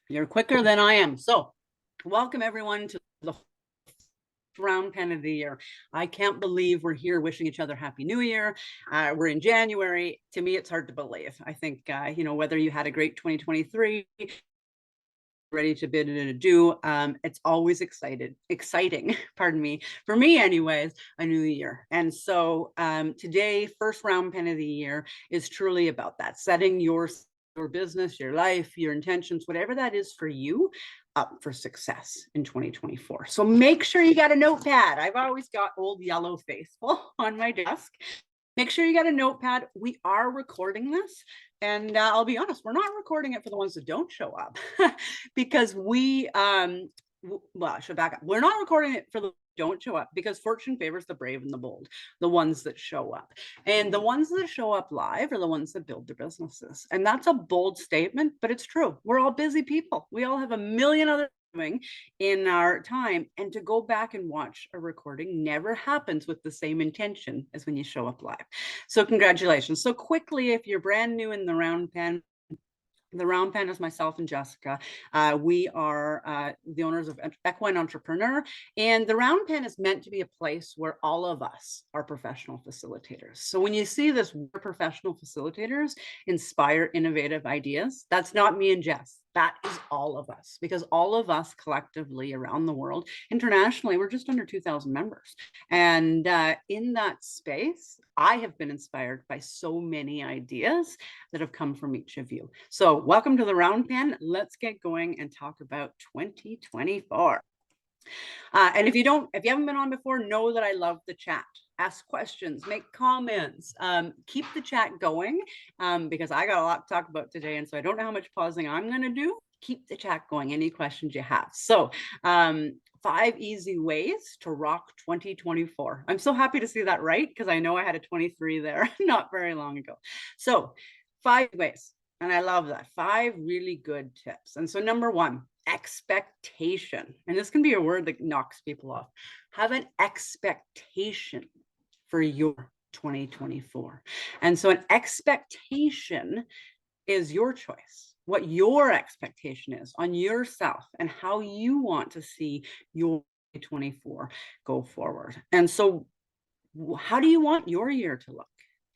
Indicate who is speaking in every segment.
Speaker 1: You're quicker than I am. So welcome everyone to the round pen of the year. I can't believe we're here wishing each other Happy New Year. We're in January. To me, it's hard to believe. I think, whether you had a great 2023, ready to bid and adieu. It's always exciting, pardon me, for me anyways, a new year. And so today, first round pen of the year is truly about that, setting your business, your life, your intentions, whatever that is for you, up for success in 2024. So make sure you got a notepad. I've always got old yellow faithful on my desk. Make sure you got a notepad. We are recording this. And I'll be honest, we're not recording it for the ones that don't show up because I should back up. We're not recording it for the don't show up because fortune favors the brave and the bold, the ones that show up. And the ones that show up live are the ones that build their businesses. And that's a bold statement, but it's true. We're all busy people. We all have a million other doing in our time, and to go back and watch a recording never happens with the same intention as when you show up live. So congratulations. So quickly, if you're brand new in the round pen, the round pen is myself and Jessica. We are the owners of Equine Entrepreneur, and the round pen is meant to be a place where all of us are professional facilitators. So when you see this, we're professional facilitators inspire innovative ideas. That's not me and Jess. That is all of us, because all of us collectively around the world, internationally, we're just under 2,000 members. And in that space, I have been inspired by so many ideas that have come from each of you. So welcome to the round pen. Let's get going and talk about 2024. And if you haven't been on before, know that I love the chat. Ask questions, make comments, keep the chat going because I got a lot to talk about today. And so I don't know how much pausing I'm going to do. Keep the chat going, any questions you have. So 5 easy ways to rock 2024. I'm so happy to see that right, because I know I had a 23 there not very long ago. So 5 ways. And I love that. 5 really good tips. And so number 1, expectation. And this can be a word that knocks people off. Have an expectation for your 2024. And so an expectation is your choice, what your expectation is on yourself and how you want to see your 2024 go forward. And so how do you want your year to look?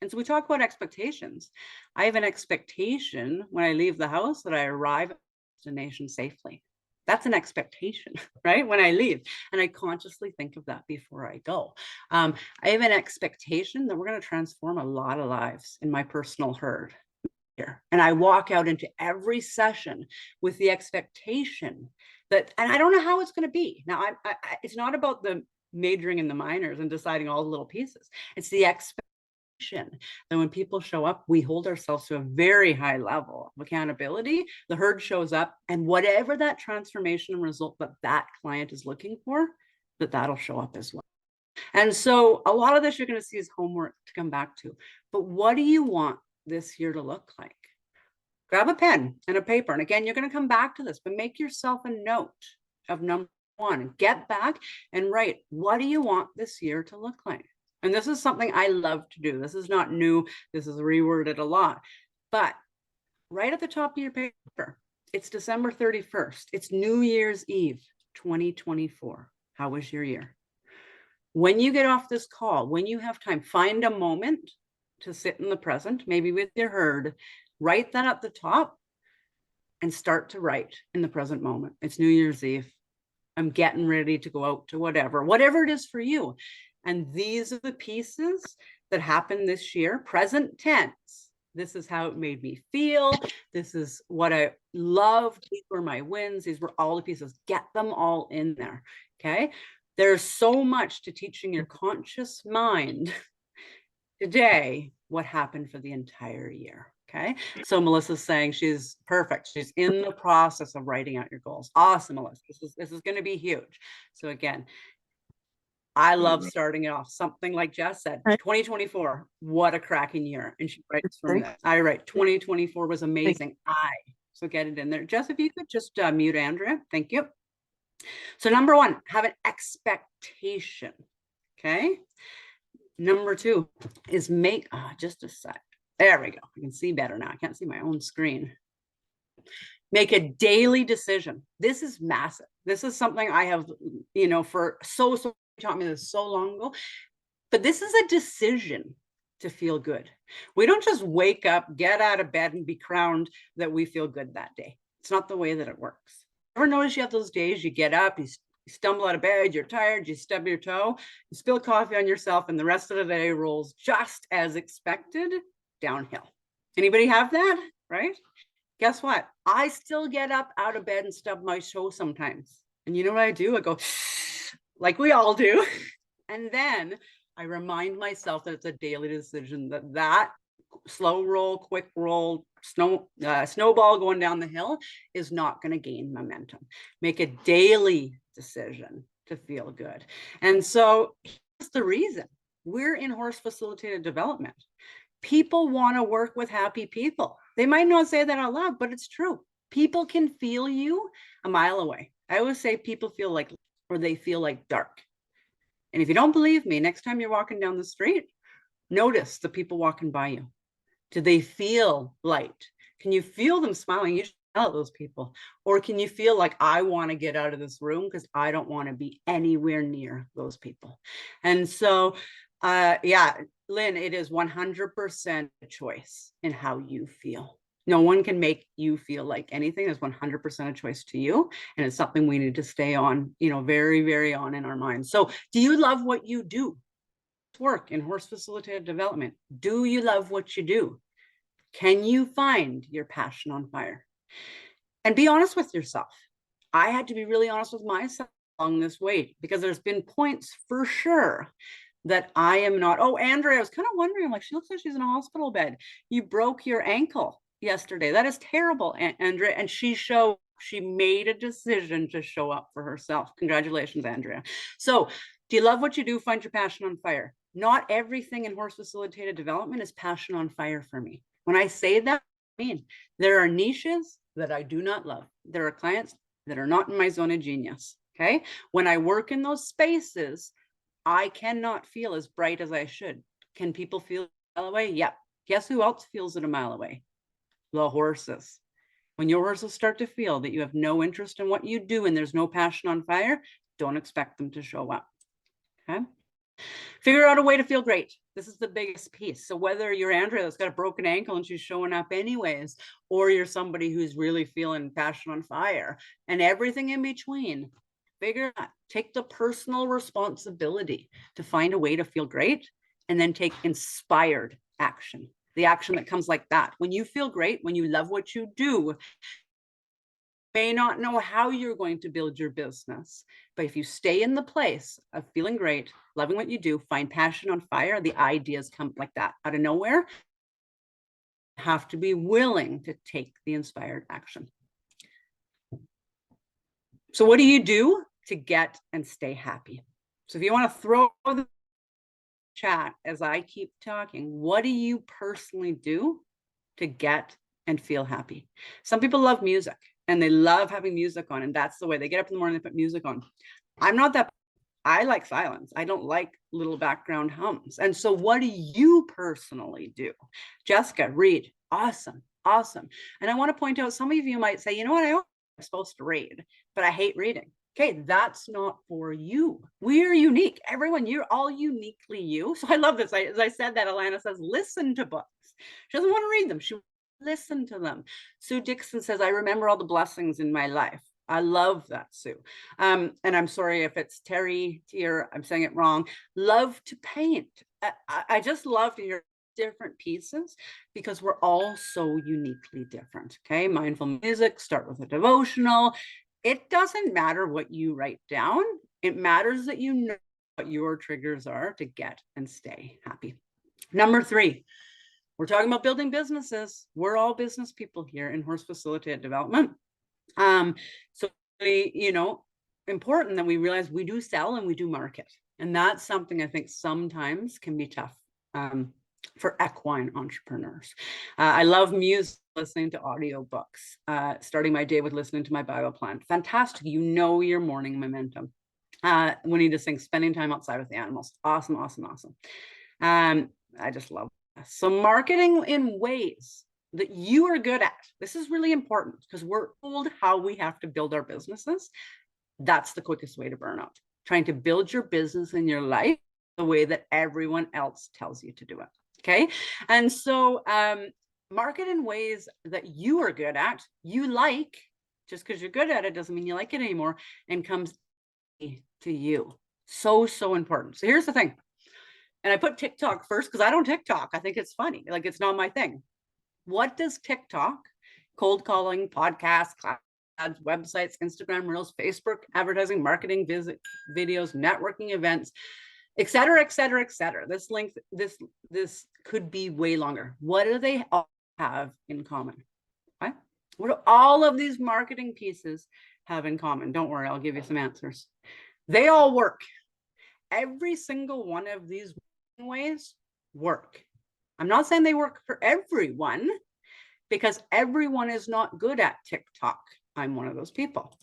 Speaker 1: And so we talk about expectations. I have an expectation when I leave the house that I arrive at the destination safely. That's an expectation, right? When I leave, and I consciously think of that before I go. I have an expectation that we're going to transform a lot of lives in my personal herd here. And I walk out into every session with the expectation that, and I don't know how it's going to be. Now, it's not about the majoring in the minors and deciding all the little pieces. It's the expectation that when people show up, we hold ourselves to a very high level of accountability. The herd shows up, and whatever that transformation and result that client is looking for, that'll show up as well. And so a lot of this you're going to see is homework to come back to. But what do you want this year to look like? Grab a pen and a paper. And again, you're going to come back to this, but make yourself a note of number 1. Get back and write, what do you want this year to look like? And this is something I love to do. This is not new. This is reworded a lot. But right at the top of your paper, it's December 31st. It's New Year's Eve, 2024. How was your year? When you get off this call, when you have time, find a moment to sit in the present, maybe with your herd, write that at the top and start to write in the present moment. It's New Year's Eve. I'm getting ready to go out to whatever it is for you. And these are the pieces that happened this year, present tense. This is how it made me feel. This is what I loved. These were my wins. These were all the pieces. Get them all in there, okay? There's so much to teaching your conscious mind today what happened for the entire year, okay? So Melissa's saying she's perfect. She's in the process of writing out your goals. Awesome, Melissa. This is going to be huge. So again, I love starting it off. Something like Jess said, 2024, what a cracking year. And she writes from this. I write, 2024 was amazing. So get it in there. Jess, if you could just mute Andrea. Thank you. So number 1, have an expectation. Okay. Number 2 is make, just a sec. There we go. I can see better now. I can't see my own screen. Make a daily decision. This is massive. This is something I have, for so taught me this so long ago. But this is a decision to feel good. We don't just wake up, get out of bed, and be crowned that we feel good that day. It's not the way that it works. Ever notice you have those days you get up, you stumble out of bed, you're tired, you stub your toe, you spill coffee on yourself, and the rest of the day rolls just as expected downhill. Anybody have that, right? Guess what? I still get up out of bed and stub my toe sometimes. And you know what I do? I go, like we all do. And then I remind myself that it's a daily decision, that slow roll, quick roll, snowball going down the hill is not going to gain momentum. Make a daily decision to feel good. And so here's the reason. We're in horse facilitated development. People want to work with happy people. They might not say that out loud, but it's true. People can feel you a mile away. I always say people feel like, or they feel like dark. And if you don't believe me, next time you're walking down the street, notice the people walking by you. Do they feel light? Can you feel them smiling? You should tell those people. Or can you feel like, I want to get out of this room because I don't want to be anywhere near those people? And so, yeah, Lynn, it is 100% a choice in how you feel. No one can make you feel like anything. It's 100% a choice to you. And it's something we need to stay on, very, very on in our minds. So do you love what you do? Work in horse facilitated development. Do you love what you do? Can you find your passion on fire? And be honest with yourself. I had to be really honest with myself along this way, because there's been points for sure that I am not. Oh, Andrea, I was kind of wondering, I'm like, she looks like she's in a hospital bed. You broke your ankle yesterday. That is terrible, Andrea. And she made a decision to show up for herself. Congratulations, Andrea. So do you love what you do? Find your passion on fire. Not everything in horse facilitated development is passion on fire for me. When I say that, I mean, there are niches that I do not love. There are clients that are not in my zone of genius. Okay. When I work in those spaces, I cannot feel as bright as I should. Can people feel a mile away? Yep. Guess who else feels it a mile away? The horses. When your horses start to feel that you have no interest in what you do and there's no passion on fire, don't expect them to show up. Okay. Figure out a way to feel great. This is the biggest piece. So whether you're Andrea that's got a broken ankle and she's showing up anyways, or you're somebody who's really feeling passion on fire and everything in between, figure out, take the personal responsibility to find a way to feel great, and then take inspired action. The action that comes like that. When you feel great, when you love what you do, may not know how you're going to build your business, but if you stay in the place of feeling great, loving what you do, find passion on fire, the ideas come like that out of nowhere. You have to be willing to take the inspired action. So what do you do to get and stay happy? So if you want to throw the chat as I keep talking, what do you personally do to get and feel happy? Some people love music and they love having music on, and that's the way they get up in the morning, they put music on. I'm not that. I like silence. I don't like little background hums. And so what do you personally do? Jessica, read. Awesome. Awesome. And I want to point out, some of you might say, you know what, I'm supposed to read, but I hate reading. Okay, that's not for you. We are unique. Everyone, you're all uniquely you. So I love this. As I said that, Alana says, listen to books. She doesn't want to read them. She listen to them. Sue Dixon says, I remember all the blessings in my life. I love that, Sue. And I'm sorry if it's Terry here, I'm saying it wrong. Love to paint. I just love to hear different pieces because we're all so uniquely different. Okay, mindful music, start with a devotional. It doesn't matter what you write down. It matters that you know what your triggers are to get and stay happy. Number 3, we're talking about building businesses. We're all business people here in horse facilitated development. So, important that we realize we do sell and we do market. And that's something I think sometimes can be tough for equine entrepreneurs. I love music, listening to audiobooks, starting my day with listening to my Bible plan. Fantastic. Your morning momentum. Winnie to sing, spending time outside with the animals. Awesome, awesome, awesome. I just love that. So marketing in ways that you are good at. This is really important because we're told how we have to build our businesses. That's the quickest way to burn out. Trying to build your business and your life the way that everyone else tells you to do it. Okay. And so market in ways that you are good at, you like. Just because you're good at it doesn't mean you like it anymore, and comes to you. So important. So here's the thing. And I put TikTok first because I don't TikTok. I think it's funny. Like, it's not my thing. What does TikTok, cold calling, podcasts, ads, websites, Instagram Reels, Facebook advertising, marketing, videos, networking events, et cetera, et cetera, et cetera. This length, this could be way longer. What do they all have in common? Okay? What do all of these marketing pieces have in common? Don't worry, I'll give you some answers. They all work. Every single one of these ways work. I'm not saying they work for everyone, because everyone is not good at TikTok. I'm one of those people.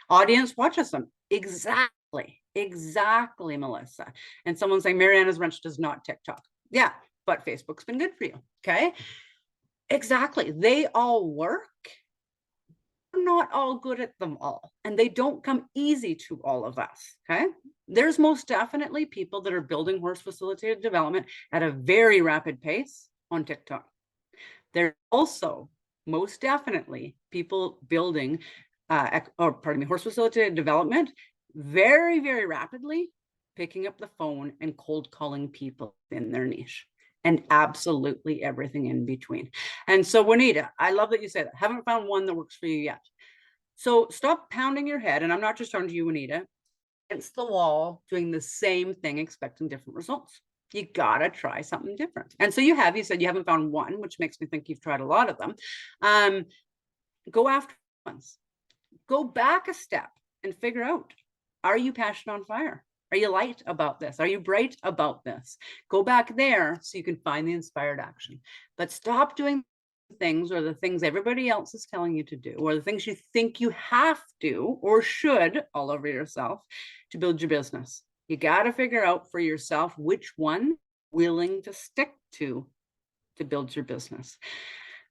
Speaker 1: Audience watches them. Exactly, Melissa. And someone saying Mariana's Wrench does not TikTok. Yeah, but Facebook's been good for you. Okay. Exactly. They all work. We're not all good at them all, and they don't come easy to all of us. Okay. There's most definitely people that are building horse facilitated development at a very rapid pace on TikTok. There's also most definitely people building, horse facilitated development very, very rapidly, picking up the phone and cold calling people in their niche, and absolutely everything in between. And so, Juanita, I love that you say that. Haven't found one that works for you yet. So stop pounding your head, and I'm not just talking to you, Juanita, against the wall, doing the same thing, expecting different results. You gotta try something different. And so you said you haven't found one, which makes me think you've tried a lot of them. Go after ones. Go back a step and figure out, are you passionate on fire? Are you light about this? Are you bright about this? Go back there so you can find the inspired action. But stop doing things, or the things everybody else is telling you to do, or the things you think you have to or should all over yourself to build your business. You got to figure out for yourself which one willing to stick to build your business.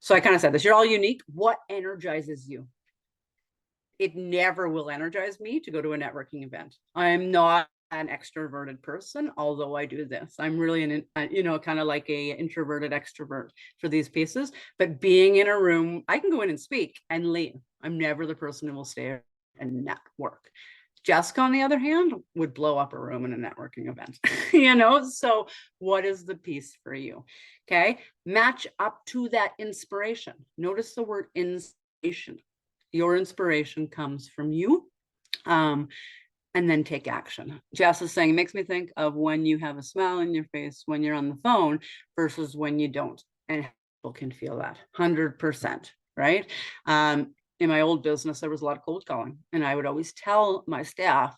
Speaker 1: So I kind of said this, you're all unique. What energizes you? It never will energize me to go to a networking event. I'm not an extroverted person, although I do this. I'm really kind of like a introverted extrovert for these pieces. But being in a room, I can go in and speak and leave. I'm never the person who will stay and network. Jessica, on the other hand, would blow up a room in a networking event. So what is the piece for you? Okay, match up to that inspiration. Notice the word inspiration. Your inspiration comes from you. And then take action. Jess is saying, it makes me think of when you have a smile on your face when you're on the phone versus when you don't. And people can feel that 100%, right? In my old business, there was a lot of cold calling. And I would always tell my staff,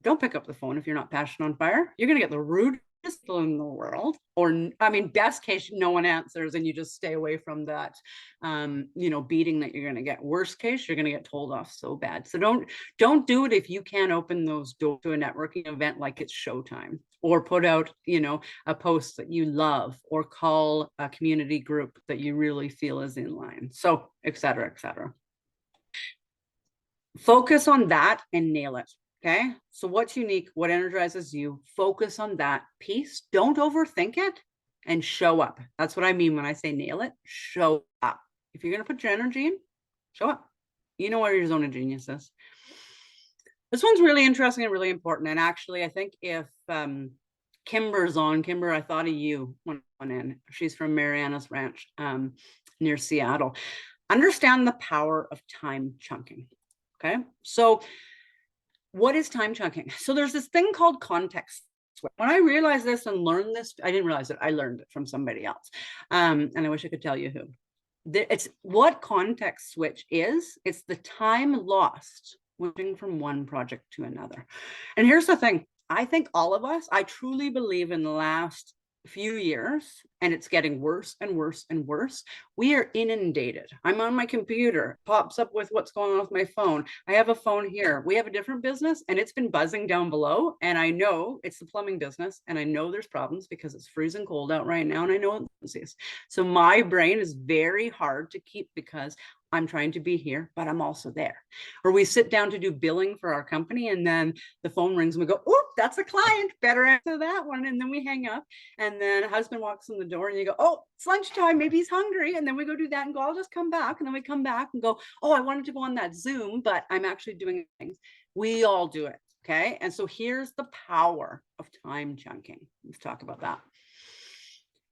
Speaker 1: don't pick up the phone if you're not passionate on fire. You're going to get the rudest in the world. Or, best case, no one answers and you just stay away from that, beating that you're going to get. Worst case, you're going to get told off so bad. So don't do it if you can't open those doors to a networking event like it's showtime, or put out, a post that you love, or call a community group that you really feel is in line. So, et cetera, et cetera. Focus on that and nail it. Okay. So what's unique? What energizes you? Focus on that piece. Don't overthink it, and show up. That's what I mean when I say nail it. Show up. If you're going to put your energy in, show up. You know where your zone of genius is. This one's really interesting and really important. And actually, I think if Kimber's on, Kimber, I thought of you when I went in. She's from Mariana's Ranch near Seattle. Understand the power of time chunking. Okay. So what is time chunking? So there's this thing called context switch. When I realized this and learned this, I didn't realize it. I learned it from somebody else. And I wish I could tell you who. It's what context switch is. It's the time lost moving from one project to another. And here's the thing. I think all of us, I truly believe in the last few years, and it's getting worse and worse and worse. We are inundated. I'm on my computer, pops up with what's going on with my phone. I have a phone here. We have a different business, and it's been buzzing down below. And I know it's the plumbing business, and I know there's problems because it's freezing cold out right now, and I know it's so my brain is very hard to keep because I'm trying to be here, but I'm also there. Or we sit down to do billing for our company, and then the phone rings and we go, oh, that's a client, better answer that one. And then we hang up, and then a husband walks in the door and you go, oh, it's lunchtime, maybe he's hungry. And then we go do that and go, I'll just come back. And then we come back and go, oh, I wanted to go on that Zoom, but I'm actually doing things. We all do it. Okay. And so here's the power of time chunking. Let's talk about that.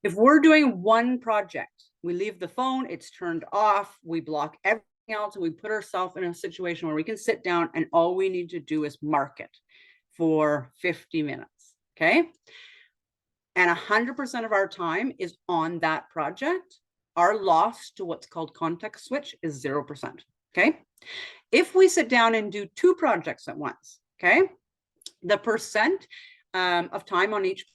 Speaker 1: If we're doing one project, we leave the phone, it's turned off, we block everything else, and we put ourselves in a situation where we can sit down and all we need to do is mark it for 50 minutes, okay? And 100% of our time is on that project. Our loss to what's called context switch is 0%, okay? If we sit down and do 2 projects at once, okay, the percent of time on each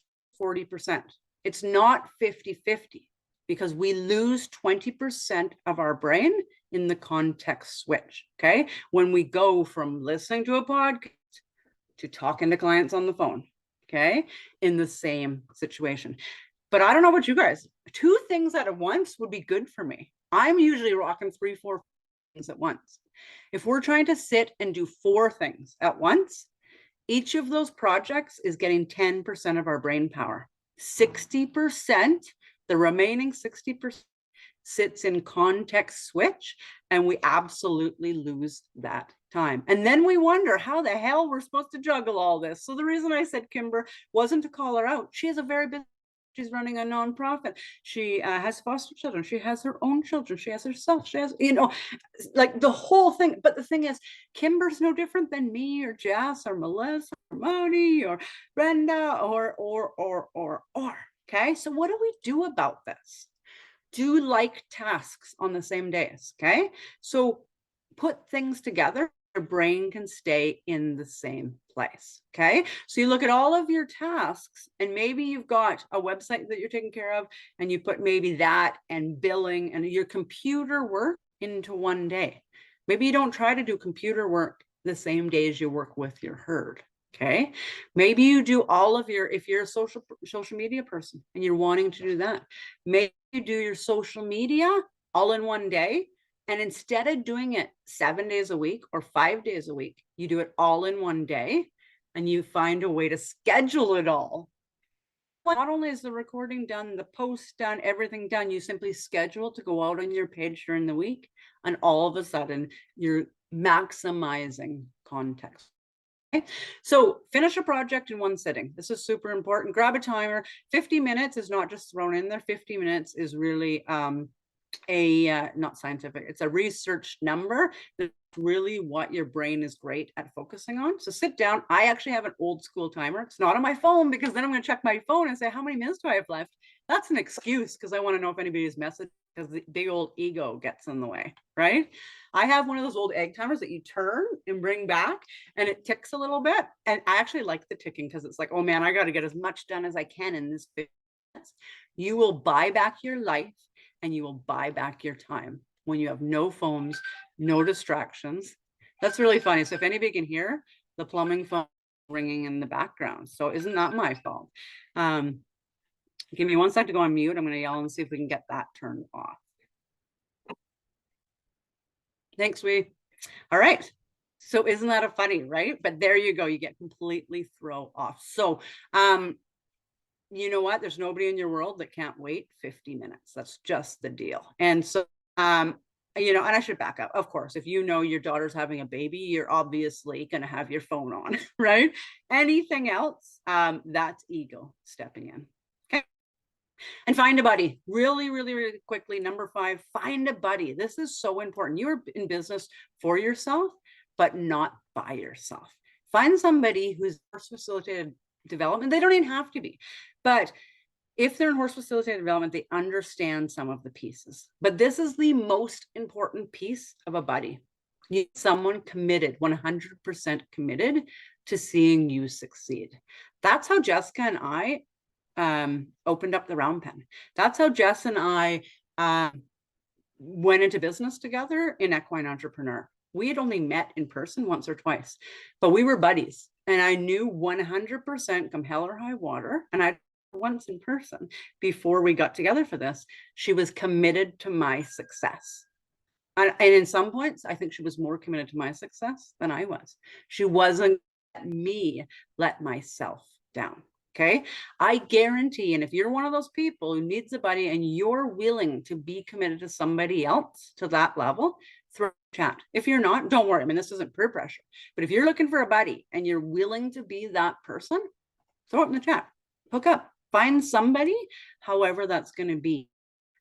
Speaker 1: 40%. It's not 50-50 because we lose 20% of our brain in the context switch, okay? When we go from listening to a podcast to talking to clients on the phone, okay? In the same situation. But I don't know about you guys. 2 things at once would be good for me. I'm usually rocking 3, 4 things at once. If we're trying to sit and do 4 things at once, each of those projects is getting 10% of our brain power. 60%, the remaining 60% sits in context switch, and we absolutely lose that time. And then we wonder how the hell we're supposed to juggle all this. So the reason I said Kimber wasn't to call her out. She has a very busy, she's running a nonprofit. She has foster children. She has her own children. She has herself. She has, you know, like the whole thing. But the thing is, Kimber's no different than me or Jess or Melissa or Moni or Brenda or. Okay, so what do we do about this? Do like tasks on the same days, okay? So put things together, your brain can stay in the same place, okay? So you look at all of your tasks, and maybe you've got a website that you're taking care of, and you put maybe that and billing and your computer work into one day. Maybe you don't try to do computer work the same day as you work with your herd. Okay, maybe you do all of your, if you're a social media person and you're wanting to do that, maybe you do your social media all in one day. And instead of doing it 7 days a week or 5 days a week, you do it all in one day, and you find a way to schedule it all. Not only is the recording done, the post done, everything done, you simply schedule to go out on your page during the week, and all of a sudden you're maximizing context. Okay. So finish a project in one sitting. This is super important. Grab a timer. 50 minutes is not just thrown in there. 50 minutes is really not scientific. It's a research number. That's really what your brain is great at focusing on. So sit down. I actually have an old school timer. It's not on my phone because then I'm going to check my phone and say, how many minutes do I have left? That's an excuse because I want to know if anybody's messaged, because the big old ego gets in the way, right? I have one of those old egg timers that you turn and bring back, and it ticks a little bit. And I actually like the ticking because it's like, oh man, I got to get as much done as I can in this 50 minutes. You will buy back your life, and you will buy back your time when you have no phones, no distractions. That's really funny. So if anybody can hear the plumbing phone ringing in the background, so isn't that my fault? Give me 1 sec to go on mute. I'm going to yell and see if we can get that turned off. Thanks, Wee. All right. So isn't that a funny, right? But there you go. You get completely thrown off. So, you know what? There's nobody in your world that can't wait 50 minutes. That's just the deal. And so, you know, and I should back up. Of course, if you know your daughter's having a baby, you're obviously going to have your phone on, right? Anything else, that's ego stepping in. Okay. And find a buddy. Really, really, really quickly. Number 5, find a buddy. This is so important. You're in business for yourself, but not by yourself. Find somebody who's horse facilitated development. They don't even have to be, but if they're in horse facilitated development, they understand some of the pieces. But this is the most important piece of a buddy. You need someone committed, 100% committed to seeing you succeed. That's how Jessica and I opened up the round pen. That's how Jess and I went into business together in Equine Entrepreneur. We had only met in person once or twice, but we were buddies. And I knew 100% come hell or high water, and I once in person before we got together for this, she was committed to my success. And in some points, I think she was more committed to my success than I was. She wasn't me let myself down. Okay. I guarantee, and if you're one of those people who needs a buddy and you're willing to be committed to somebody else to that level, throw a chat. If you're not, don't worry. I mean, this isn't peer pressure, but if you're looking for a buddy and you're willing to be that person, throw it in the chat, hook up, find somebody, however that's going to be,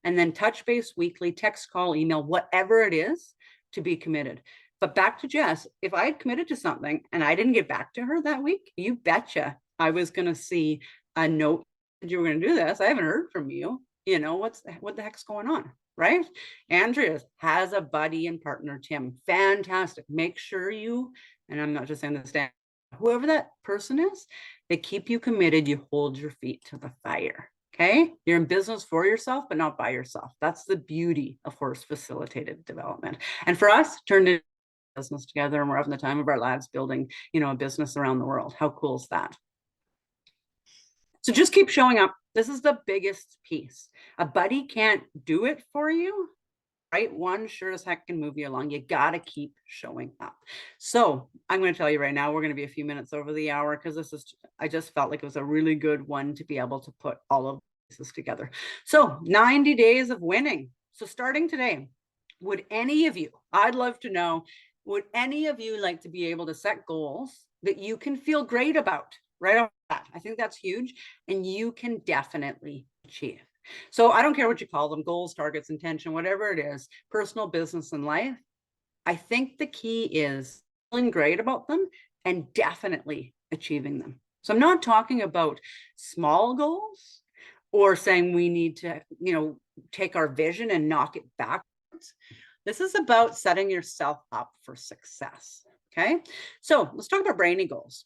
Speaker 1: and then touch base weekly, text, call, email, whatever it is to be committed. But back to Jess, if I had committed to something and I didn't get back to her that week, you betcha I was going to see a note that you were going to do this. I haven't heard from you. You know, what the heck's going on, right? Andrea has a buddy and partner, Tim. Fantastic. Make sure you, and I'm not just saying this, whoever that person is, they keep you committed. You hold your feet to the fire. Okay. You're in business for yourself, but not by yourself. That's the beauty of horse facilitated development. And for us, turned into business together, and we're having the time of our lives building, you know, a business around the world. How cool is that? So just keep showing up. This is the biggest piece. A buddy can't do it for you, right? One sure as heck can move you along. You got to keep showing up. So I'm going to tell you right now, we're going to be a few minutes over the hour because this is, I just felt like it was a really good one to be able to put all of this together. So 90 days of winning. So starting today, would any of you, I'd love to know, would any of you like to be able to set goals that you can feel great about right off the bat? I think that's huge, and you can definitely achieve. So I don't care what you call them, goals, targets, intention, whatever it is, personal, business, and life. I think the key is feeling great about them and definitely achieving them. So I'm not talking about small goals or saying we need to, you know, take our vision and knock it backwards. This is about setting yourself up for success. Okay. So let's talk about brainy goals.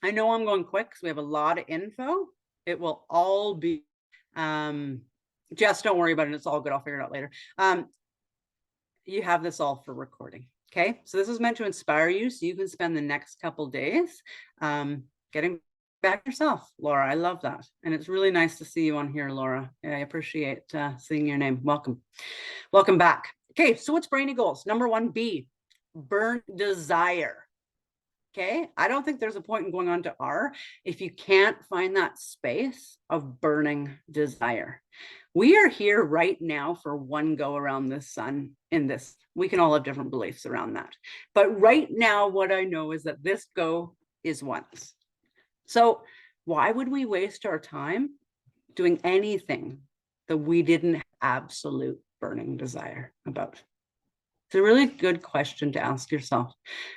Speaker 1: I know I'm going quick because we have a lot of info. It will all be, Jess, don't worry about it. It's all good. I'll figure it out later. You have this all for recording. Okay. So this is meant to inspire you so you can spend the next couple days getting back yourself, Laura. I love that. And it's really nice to see you on here, Laura. I appreciate seeing your name. Welcome. Welcome back. Okay. So what's brainy goals? Number 1B, burn desire. Okay. I don't think there's a point in going on to R if you can't find that space of burning desire. We are here right now for one go around the sun in this. We can all have different beliefs around that. But right now, what I know is that this go is once. So why would we waste our time doing anything that we didn't have absolute burning desire about? It's a really good question to ask yourself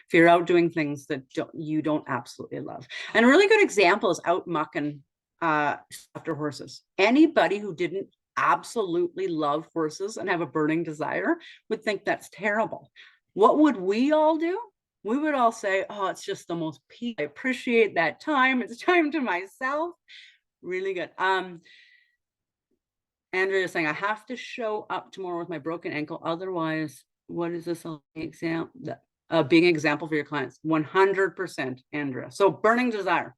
Speaker 1: if you're out doing things that you don't absolutely love. And a really good example is out mucking after horses. Anybody who didn't absolutely love horses and have a burning desire would think that's terrible. What would we all do? We would all say, oh, it's just the most peace. I appreciate that time. It's time to myself. Really good. Andrea is saying, I have to show up tomorrow with my broken ankle. Otherwise, what is this example? Being an example for your clients. 100%, Andrea. So burning desire.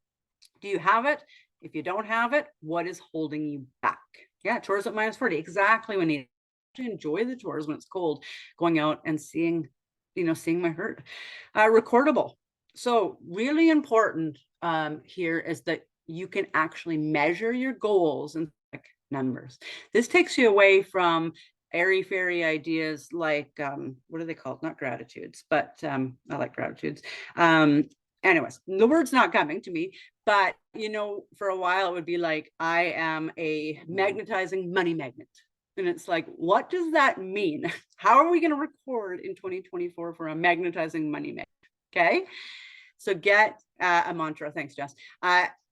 Speaker 1: Do you have it? If you don't have it, what is holding you back? Yeah, chores at -40. Exactly. We need to enjoy the chores when it's cold, going out and seeing, you know, seeing my herd. Recordable. So really important here is that you can actually measure your goals and numbers. This takes you away from airy-fairy ideas like, what are they called? Not gratitudes, but I like gratitudes. Anyways, the word's not coming to me, but, you know, for a while it would be like, I am a magnetizing money magnet. And it's like, what does that mean? How are we going to record in 2024 for a magnetizing money magnet? Okay. So get a mantra. Thanks, Jess.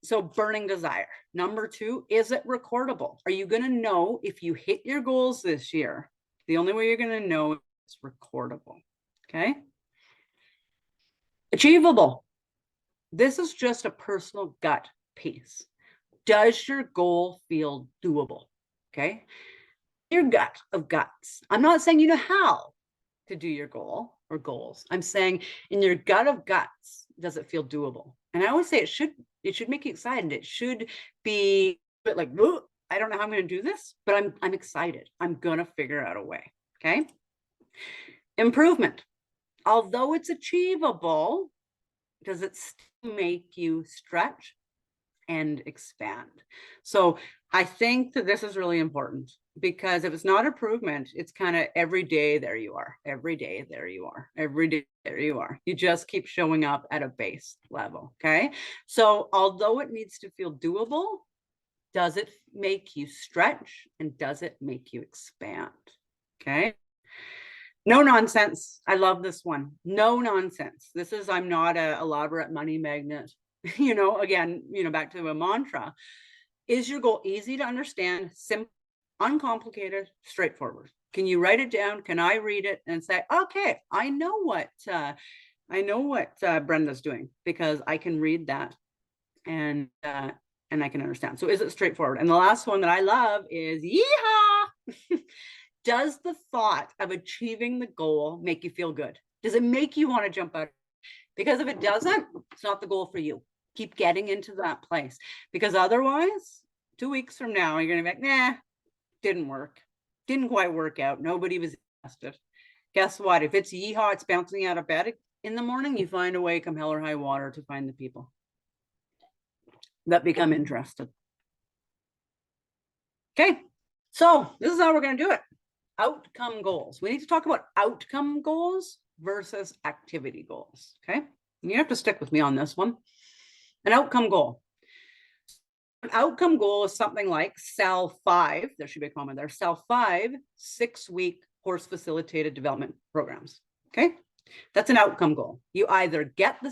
Speaker 1: So burning desire. Number 2, is it recordable? Are you going to know if you hit your goals this year? The only way you're going to know is it's recordable. Okay. Achievable. This is just a personal gut piece. Does your goal feel doable? Okay. Your gut of guts. I'm not saying you know how to do your goal or goals. I'm saying in your gut of guts, does it feel doable? And I always say it should make you excited. It should be a bit like, whoa, I don't know how I'm going to do this, but I'm excited. I'm going to figure out a way. Okay. Improvement. Although it's achievable, does it still make you stretch and expand? So I think that this is really important, because if it's not improvement, it's kind of every day there you are, every day there you are, every day there you are. You just keep showing up at a base level. Okay. So although it needs to feel doable, does it make you stretch and does it make you expand? Okay. No nonsense. I love this one. No nonsense. This is, I'm not a elaborate money magnet. Again, back to a mantra. Is your goal easy to understand, simple, uncomplicated, straightforward? Can you write it down? Can I read it and say, okay, I know what Brenda's doing, because I can read that and I can understand. So is it straightforward? And the last one that I love is yeehaw. Does the thought of achieving the goal make you feel good? Does it make you want to jump out? Because if it doesn't, it's not the goal for you. Keep getting into that place, because otherwise 2 weeks from now, you're going to be like, nah, didn't work. Didn't quite work out. Nobody was interested. Guess what? If it's yeehaw, it's bouncing out of bed in the morning, you find a way, come hell or high water, to find the people that become interested. Okay. So this is how we're going to do it. Outcome goals. We need to talk about outcome goals versus activity goals. Okay. You have to stick with me on this one. An outcome goal. An outcome goal is something like sell 5. There should be a comment there. Sell 5 6-week horse facilitated development programs. Okay. That's an outcome goal. You either get the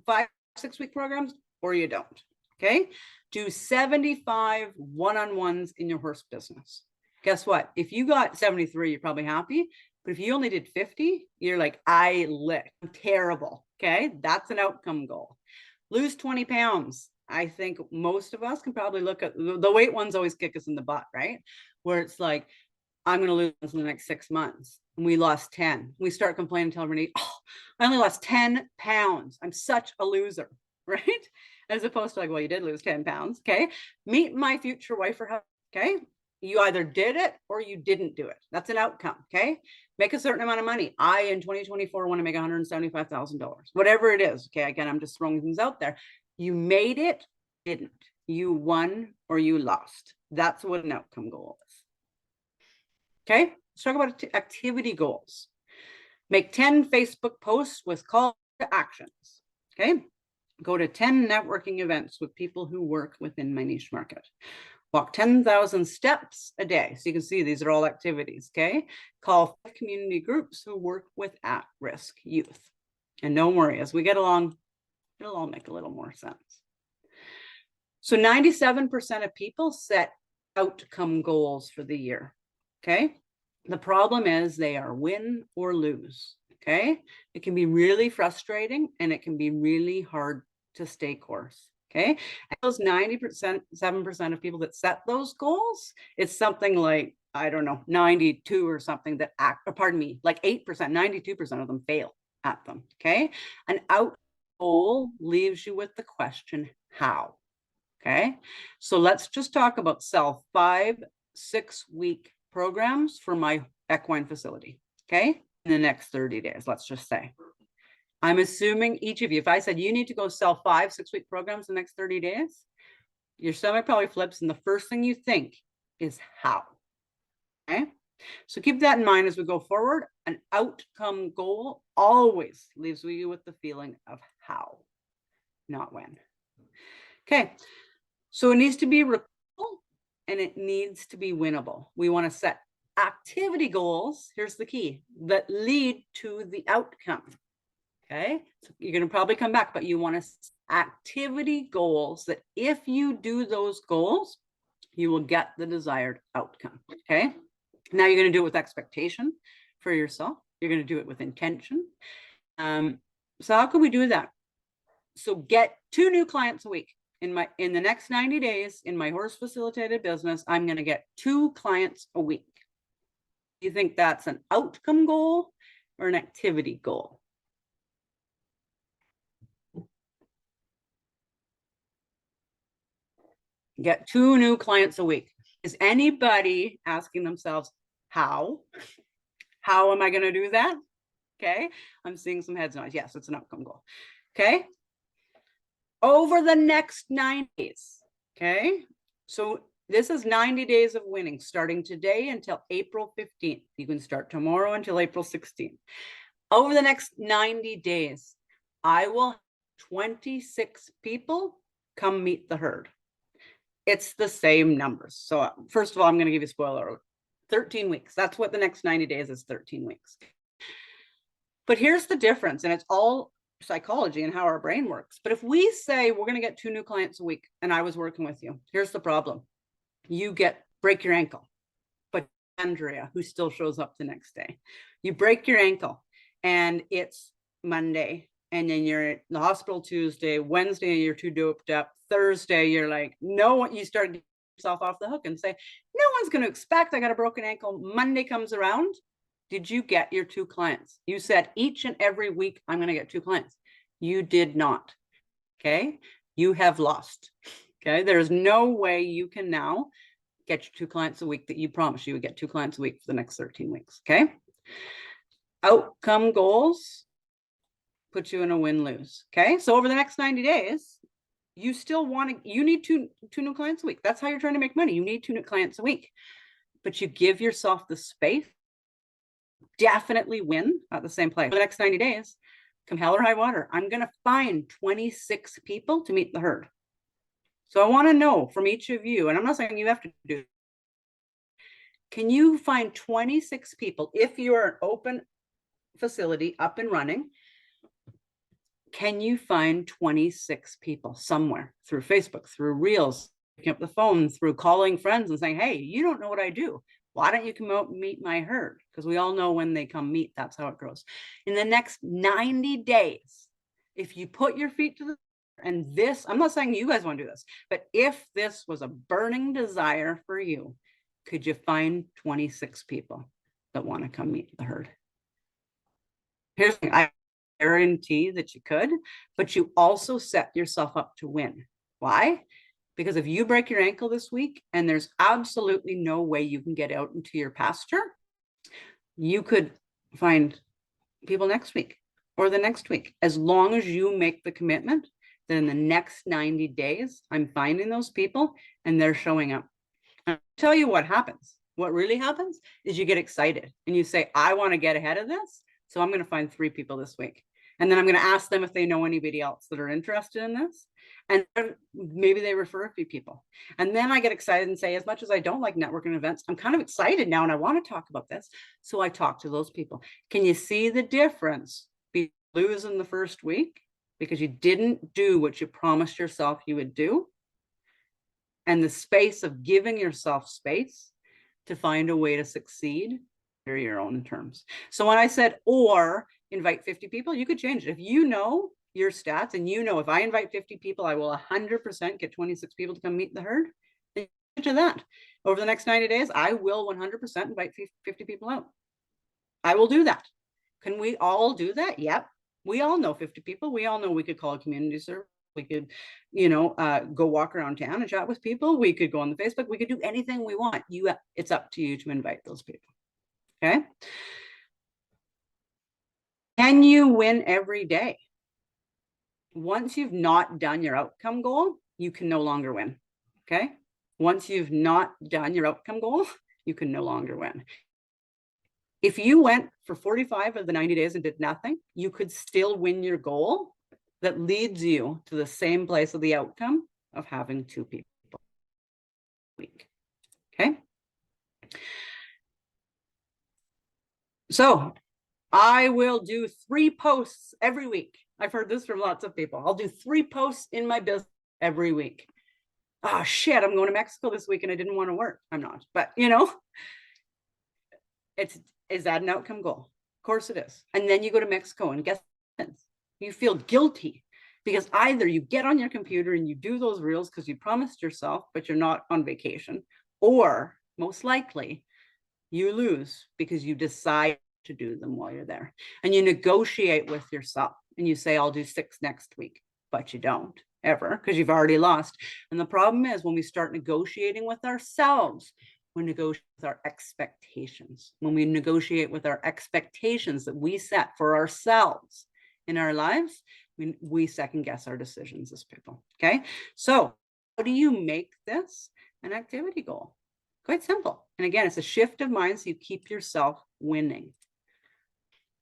Speaker 1: 5 6-week programs or you don't. Okay. Do 75 one-on-ones in your horse business. Guess what? If you got 73, you're probably happy. But if you only did 50, you're like, I licked. I'm terrible. Okay. That's an outcome goal. Lose 20 pounds. I think most of us can probably look at the weight ones always kick us in the butt, right? Where it's like, I'm going to lose in the next 6 months. And we lost 10. We start complaining to Renee, oh, I only lost 10 pounds. I'm such a loser, right? As opposed to like, well, you did lose 10 pounds. Okay. Meet my future wife or husband. Okay. You either did it or you didn't do it. That's an outcome. Okay. Make a certain amount of money. I, in 2024, want to make $175,000, whatever it is. Okay. Again, I'm just throwing things out there. You made it, didn't. You won or you lost. That's what an outcome goal is. Okay. Let's talk about activity goals. Make 10 Facebook posts with call to actions. Okay. Go to 10 networking events with people who work within my niche market. Walk 10,000 steps a day. So you can see these are all activities. Okay. Call 5 community groups who work with at-risk youth. And don't worry, as we get along, it'll all make a little more sense. So 97% of people set outcome goals for the year. Okay. The problem is they are win or lose. Okay. It can be really frustrating and it can be really hard to stay course. Okay. And those 7% of people that set those goals, it's something like, I don't know, 92 or something that like 8%, 92% of them fail at them. Okay. An out goal leaves you with the question, how? Okay. So let's just talk about sell 5 6-week programs for my equine facility. Okay. In the next 30 days, let's just say. I'm assuming each of you, if I said you need to go sell 5 6-week programs in the next 30 days, your stomach probably flips. And the first thing you think is how. Okay. So keep that in mind as we go forward. An outcome goal always leaves you with the feeling of how, not when. Okay. So it needs to be repeatable and it needs to be winnable. We want to set activity goals. Here's the key, that lead to the outcome. Okay. So you're going to probably come back, but you want to set activity goals that if you do those goals, you will get the desired outcome. Okay. Now you're going to do it with expectation for yourself. You're going to do it with intention. So how can we do that? So get 2 new clients a week in the next 90 days in my horse facilitated business, I'm going to get 2 clients a week. You think that's an outcome goal or an activity goal? Get 2 new clients a week. Is anybody asking themselves, how am I going to do that? Okay. I'm seeing some heads nods. Yes, it's an outcome goal. Okay. Over the next 9 days. Okay. So this is 90 days of winning, starting today until April 15th. You can start tomorrow until April 16th. Over the next 90 days, I will have 26 people come meet the herd. It's the same numbers. So first of all, I'm going to give you a spoiler. 13 weeks. That's what the next 90 days is, 13 weeks. But here's the difference, and it's all psychology and how our brain works. But if we say we're going to get 2 new clients a week, and I was working with you, here's the problem. You break your ankle, but Andrea, who still shows up the next day, you break your ankle and it's Monday, and then you're at the hospital Tuesday, Wednesday, you're too doped up, Thursday, you're like, no, you start getting yourself off the hook and say, no one's going to expect I got a broken ankle. Monday comes around. Did you get your 2 clients? You said each and every week, I'm going to get 2 clients. You did not. Okay. You have lost. Okay. There's no way you can now get your 2 clients a week that you promised you would get 2 clients a week for the next 13 weeks. Okay. Outcome goals put you in a win-lose. Okay. So over the next 90 days, you still you need two new clients a week. That's how you're trying to make money. You need 2 new clients a week, but you give yourself the space, definitely win at the same place. For the next 90 days, come hell or high water, I'm going to find 26 people to meet the herd. So I want to know from each of you, and I'm not saying you have to do it, can you find 26 people, if you're an open facility up and running, can you find 26 people somewhere through Facebook, through Reels, picking up the phone, through calling friends and saying, hey, you don't know what I do. Why don't you come out and meet my herd? Because we all know when they come meet, that's how it grows. In the next 90 days, if you put your feet to the, and this, I'm not saying you guys want to do this, but if this was a burning desire for you, could you find 26 people that want to come meet the herd? Here's the thing, I guarantee that you could, but you also set yourself up to win. Why? Because if you break your ankle this week and there's absolutely no way you can get out into your pasture, you could find people next week or the next week. As long as you make the commitment that in the next 90 days, I'm finding those people and they're showing up. I'll tell you what happens. What really happens is you get excited and you say, I want to get ahead of this. So I'm going to find 3 people this week. And then I'm going to ask them if they know anybody else that are interested in this. And maybe they refer a few people. And then I get excited and say, as much as I don't like networking events, I'm kind of excited now and I want to talk about this. So I talk to those people. Can you see the difference between losing the first week because you didn't do what you promised yourself you would do, and the space of giving yourself space to find a way to succeed under your own terms? So when I said, or invite 50 people, you could change it. If you know your stats and you know, if I invite 50 people, I will 100% get 26 people to come meet the herd, then to that. Over the next 90 days, I will 100% invite 50 people out. I will do that. Can we all do that? Yep. We all know 50 people. We all know we could call a community service. We could, go walk around town and chat with people. We could go on the Facebook. We could do anything we want. It's up to you to invite those people. Okay. Can you win every day? Once you've not done your outcome goal, you can no longer win. Okay. Once you've not done your outcome goal, you can no longer win. If you went for 45 of the 90 days and did nothing, you could still win your goal that leads you to the same place of the outcome of having 2 people a week. Okay. So I will do 3 posts every week. I've heard this from lots of people. I'll do 3 posts in my business every week. Oh shit, I'm going to Mexico this week and I didn't want to work. I'm not, but is that an outcome goal? Of course it is. And then you go to Mexico and guess what? You feel guilty Because either you get on your computer and you do those reels because you promised yourself, but you're not on vacation, or most likely you lose because you decide to do them while you're there. And you negotiate with yourself and you say, I'll do 6 next week, but you don't ever because you've already lost. And the problem is when we start negotiating with ourselves, we negotiate with our expectations. When we negotiate with our expectations that we set for ourselves in our lives, we second guess our decisions as people. Okay. So how do you make this an activity goal? Quite simple. And again, it's a shift of mind so you keep yourself winning.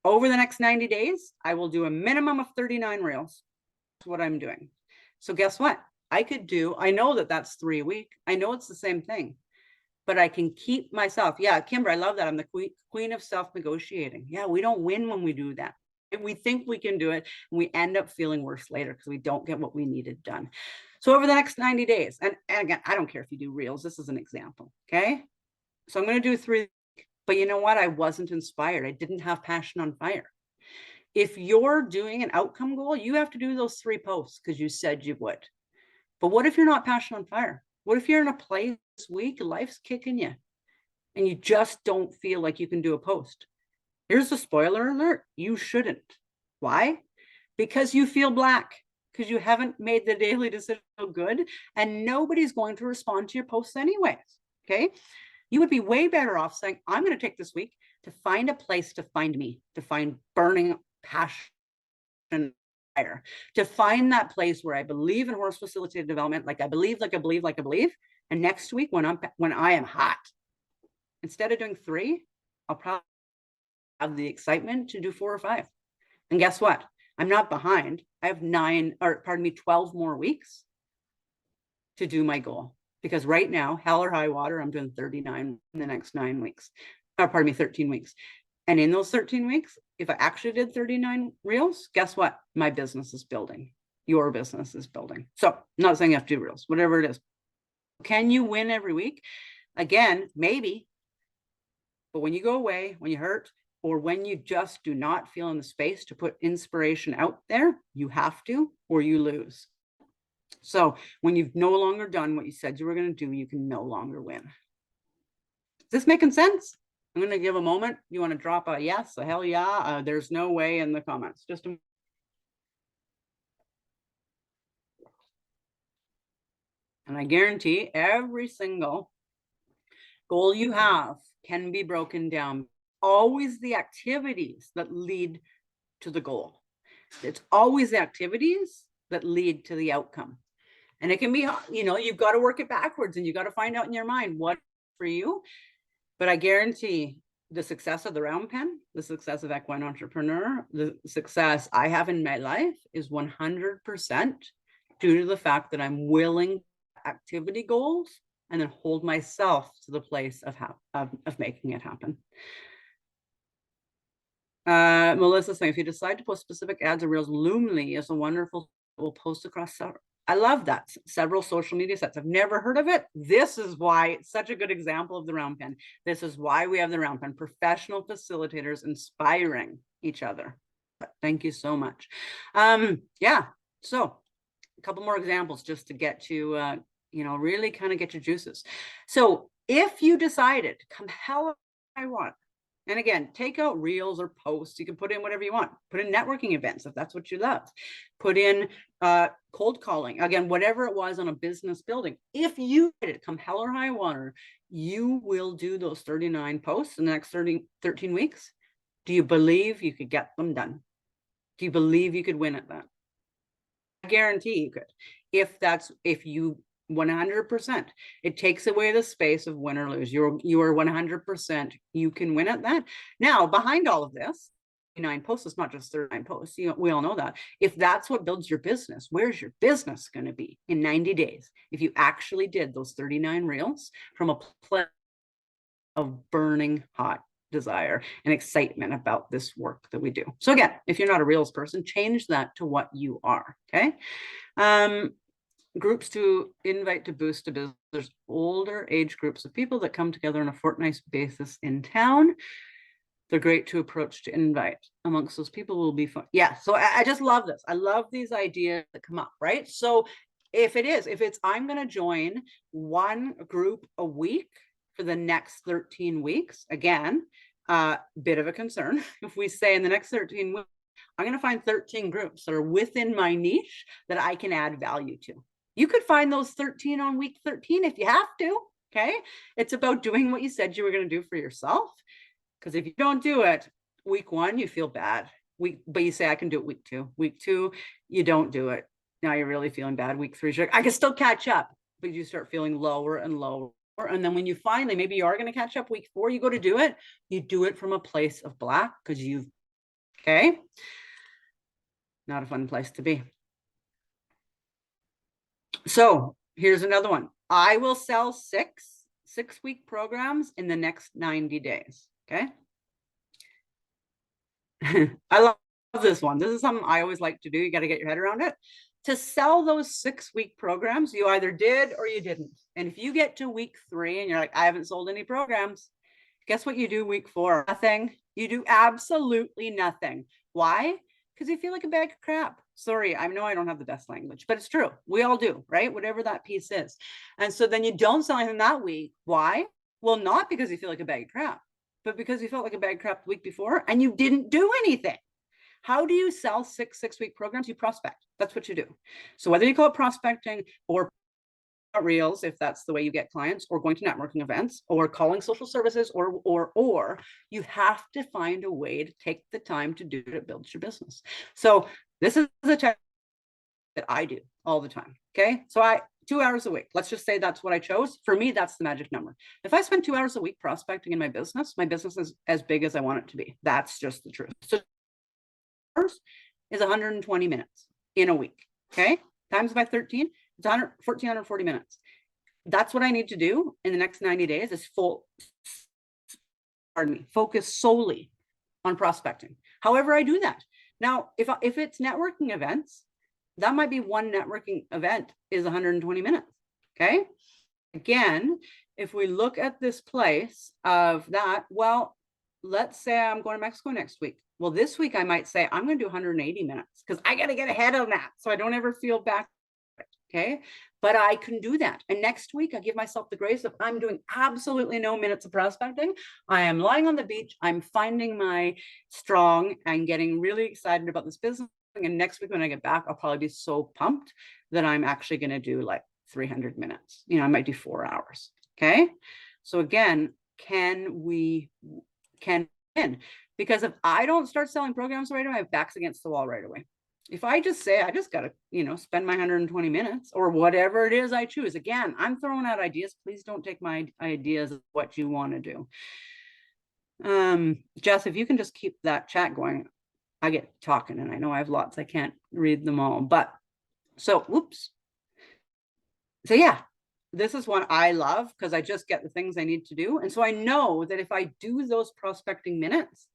Speaker 1: Over the next 90 days, I will do a minimum of 39 reels. That's what I'm doing. So guess what? I know that that's 3 a week. I know it's the same thing, but I can keep myself. Yeah, Kimber, I love that. I'm the queen of self-negotiating. Yeah, we don't win when we do that. We think we can do it, and we end up feeling worse later because we don't get what we needed done. So over the next 90 days, and again, I don't care if you do reels. This is an example, okay? So I'm going to do 3, but you know what? I wasn't inspired. I didn't have passion on fire. If you're doing an outcome goal, you have to do those 3 posts because you said you would. But what if you're not passionate on fire? What if you're in a place this week, life's kicking you, and you just don't feel like you can do a post? Here's the spoiler alert. You shouldn't. Why? Because you feel black, because you haven't made the daily decision feel good, and nobody's going to respond to your posts anyways. Okay. You would be way better off saying, I'm going to take this week to find a place to find me, to find burning passion, fire, to find that place where I believe in horse facilitated development, like I believe. And next week when I am hot, instead of doing 3, I'll probably have the excitement to do 4 or 5. And guess what? I'm not behind. I have 12 more weeks to do my goal. Because right now, hell or high water, I'm doing 39 in the next 13 weeks. And in those 13 weeks, if I actually did 39 reels, guess what? My business is building. Your business is building. So I'm not saying you have to do reels, whatever it is. Can you win every week? Again, maybe. But when you go away, when you hurt, or when you just do not feel in the space to put inspiration out there, you have to, or you lose. So when you've no longer done what you said you were going to do, you can no longer win. Is this making sense? I'm going to give a moment. You want to drop a yes, a hell yeah, there's no way in the comments. And I guarantee every single goal you have can be broken down. Always the activities that lead to the goal. It's always the activities that lead to the outcome. And it can be, you've got to work it backwards and you got to find out in your mind what for you. But I guarantee the success of the Round Pen, the success of Equine Entrepreneur, the success I have in my life is 100% due to the fact that I'm willing activity goals and then hold myself to the place of making it happen. Melissa saying, if you decide to post specific ads or reels, Loomly is a wonderful, will post across several. I love that. Several social media sets. I've never heard of it. This is why it's such a good example of the Round Pen. This is why we have the Round Pen, professional facilitators inspiring each other. But thank you so much. Yeah. So a couple more examples just to get to, really kind of get your juices. So if you decided, come hell I want, and again, take out reels or posts. You can put in whatever you want. Put in networking events if that's what you love. Put in cold calling. Again, whatever it was on a business building. If you did it, come hell or high water, you will do those 39 posts in the next 13 weeks. Do you believe you could get them done? Do you believe you could win at that? I guarantee you could. If you 100%. It takes away the space of win or lose. You are 100%. You can win at that. Now, behind all of this, 39 posts is not just 39 posts. We all know that. If that's what builds your business, where's your business going to be in 90 days? If you actually did those 39 reels from a place of burning hot desire and excitement about this work that we do. So again, if you're not a reels person, change that to what you are. Okay. Groups to invite to boost a business. There's older age groups of people that come together on a fortnight basis in town. They're great to approach, to invite amongst those people will be fun. Yeah. So I just love this. I love these ideas that come up, right? So if it's, I'm going to join one group a week for the next 13 weeks, again, bit of a concern. If we say in the next 13 weeks, I'm going to find 13 groups that are within my niche that I can add value to. You could find those 13 on week 13 if you have to. Okay. It's about doing what you said you were going to do for yourself. Because if you don't do it, week one, you feel bad. But you say, I can do it week two. Week two, you don't do it. Now you're really feeling bad. Week three, I can still catch up, but you start feeling lower and lower. And then when you finally, maybe you are going to catch up week four, you go to do it, you do it from a place of black because okay? Not a fun place to be. So here's another one. I will sell six-week programs in the next 90 days. Okay. I love this one. This is something I always like to do. You got to get your head around it. To sell those 6-week programs, you either did or you didn't. And if you get to week 3 and you're like, I haven't sold any programs, guess what you do week 4? Nothing. You do absolutely nothing. Why? Because you feel like a bag of crap. Sorry, I know I don't have the best language, but it's true. We all do, right? Whatever that piece is. And so then you don't sell anything that week. Why? Well, not because you feel like a bag of crap, but because you felt like a bag of crap the week before and you didn't do anything. How do you sell six-week programs? You prospect. That's what you do. So whether you call it prospecting or reels, if that's the way you get clients, or going to networking events, or calling social services, or you have to find a way to take the time to do it. It builds your business. So this is the tech that I do all the time. Okay. So 2 hours a week. Let's just say that's what I chose. For me, that's the magic number. If I spend 2 hours a week prospecting in my business is as big as I want it to be. That's just the truth. So is 120 minutes in a week. Okay. Times by 13, it's 1,440 minutes. That's what I need to do in the next 90 days is focus solely on prospecting. However I do that. Now, if it's networking events, that might be one networking event is 120 minutes. Okay. Again, if we look at this place of that, well, let's say I'm going to Mexico next week. Well, this week I might say I'm going to do 180 minutes because I got to get ahead of that so I don't ever feel back. Okay. But I can do that. And next week I give myself the grace of I'm doing absolutely no minutes of prospecting. I am lying on the beach. I'm finding my strong and getting really excited about this business. And next week when I get back, I'll probably be so pumped that I'm actually going to do like 300 minutes. I might do 4 hours. Okay. So again, can because if I don't start selling programs right away, my back's against the wall right away. If I just say, I just got to, spend my 120 minutes or whatever it is I choose. Again, I'm throwing out ideas. Please don't take my ideas of what you want to do. Jess, if you can just keep that chat going, I get talking and I know I have lots. I can't read them all, but whoops. So yeah, this is one I love because I just get the things I need to do. And so I know that if I do those prospecting minutes,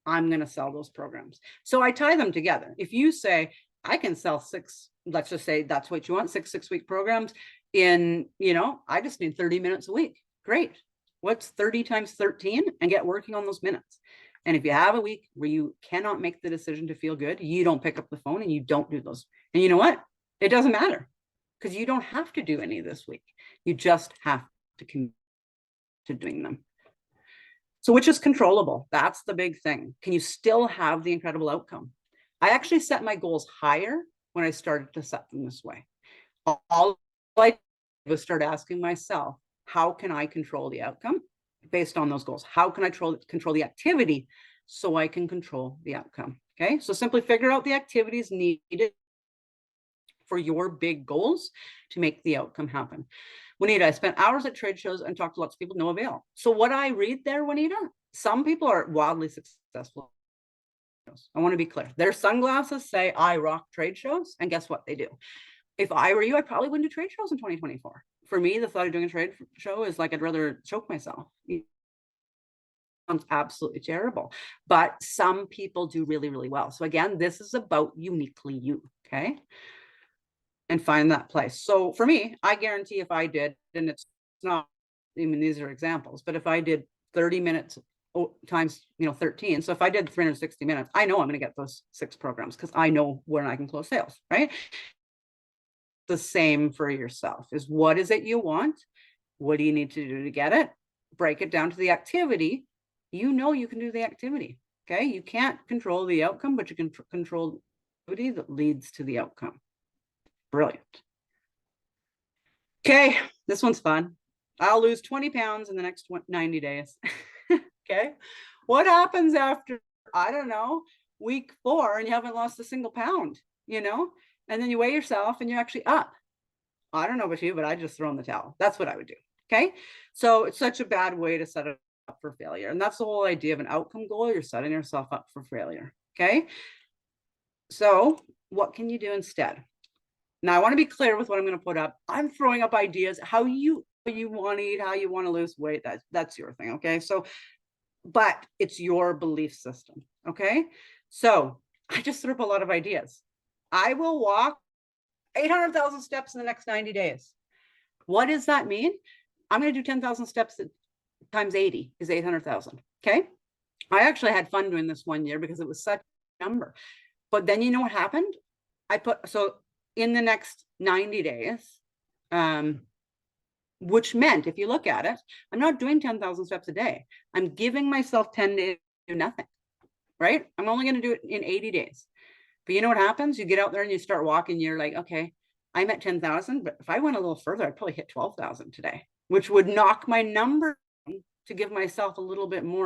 Speaker 1: I'm going to sell those programs. So I tie them together. If you say, I can sell 6, let's just say that's what you want, 6-week programs in, I just need 30 minutes a week. Great. What's 30 times 13? And get working on those minutes. And if you have a week where you cannot make the decision to feel good, you don't pick up the phone and you don't do those. And you know what? It doesn't matter because you don't have to do any this week. You just have to commit to doing them. So which is controllable? That's the big thing. Can you still have the incredible outcome? I actually set my goals higher when I started to set them this way. All I did was start asking myself, how can I control the outcome based on those goals? How can I control the activity so I can control the outcome? Okay, so simply figure out the activities needed for your big goals to make the outcome happen. Juanita, I spent hours at trade shows and talked to lots of people, no avail. So what I read there, Juanita, some people are wildly successful. I want to be clear. Their sunglasses say, I rock trade shows. And guess what they do? If I were you, I probably wouldn't do trade shows in 2024. For me, the thought of doing a trade show is like, I'd rather choke myself. It sounds absolutely terrible. But some people do really, really well. So again, this is about uniquely you. Okay. And find that place. So for me, I guarantee if I did, and it's not, these are examples, but if I did 30 minutes times, 13. So if I did 360 minutes, I know I'm going to get those 6 programs because I know when I can close sales, right? The same for yourself is, what is it you want? What do you need to do to get it? Break it down to the activity. You can do the activity. Okay. You can't control the outcome, but you can control the activity that leads to the outcome. Brilliant. Okay. This one's fun. I'll lose 20 pounds in the next 90 days. Okay. What happens after, I don't know, week 4 and you haven't lost a single pound, and then you weigh yourself and you're actually up. I don't know about you, but I just throw in the towel. That's what I would do. Okay. So it's such a bad way to set it up for failure. And that's the whole idea of an outcome goal. You're setting yourself up for failure. Okay. So what can you do instead? Now I want to be clear with what I'm going to put up. I'm throwing up ideas, how you want to eat, how you want to lose weight. That's your thing. Okay. So, but it's your belief system. Okay. So I just threw up a lot of ideas. I will walk 800,000 steps in the next 90 days. What does that mean? I'm going to do 10,000 steps times 80 is 800,000. Okay. I actually had fun doing this one year because it was such a number. But then you know what happened? So in the next 90 days, which meant, if you look at it, I'm not doing 10,000 steps a day. I'm giving myself 10 days to do nothing, right? I'm only going to do it in 80 days. But you know what happens? You get out there and you start walking, you're like, okay, I'm at 10,000, but if I went a little further, I'd probably hit 12,000 today, which would knock my number to give myself a little bit more